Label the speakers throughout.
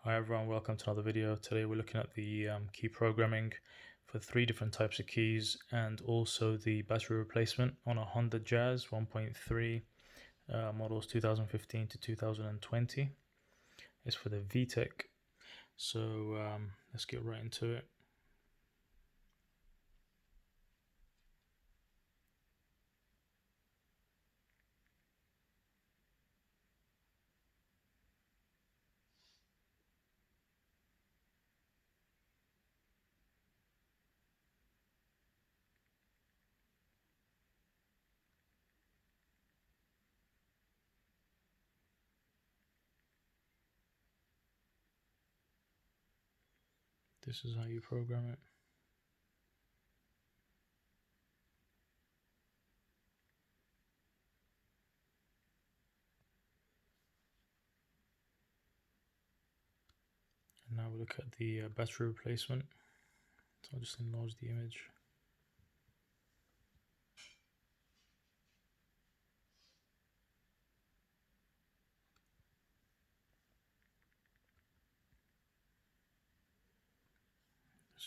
Speaker 1: Hi everyone, welcome to another video. Today we're looking at the key programming for three different types of keys and also the battery replacement on a Honda Jazz 1.3 models 2015 to 2020. It's for the VTEC. So let's get right into it. This is how you program it. And now we look at the battery replacement. So I'll just enlarge the image.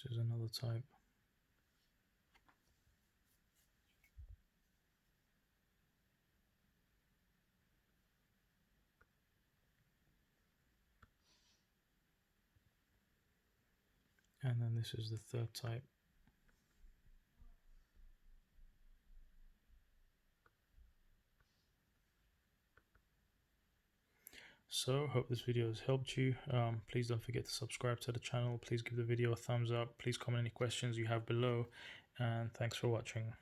Speaker 1: This is another type. And then this is the third type. So hope this video has helped you. Please don't forget to subscribe to the channel. Please give the video a thumbs up. Please comment any questions you have below, and thanks for watching.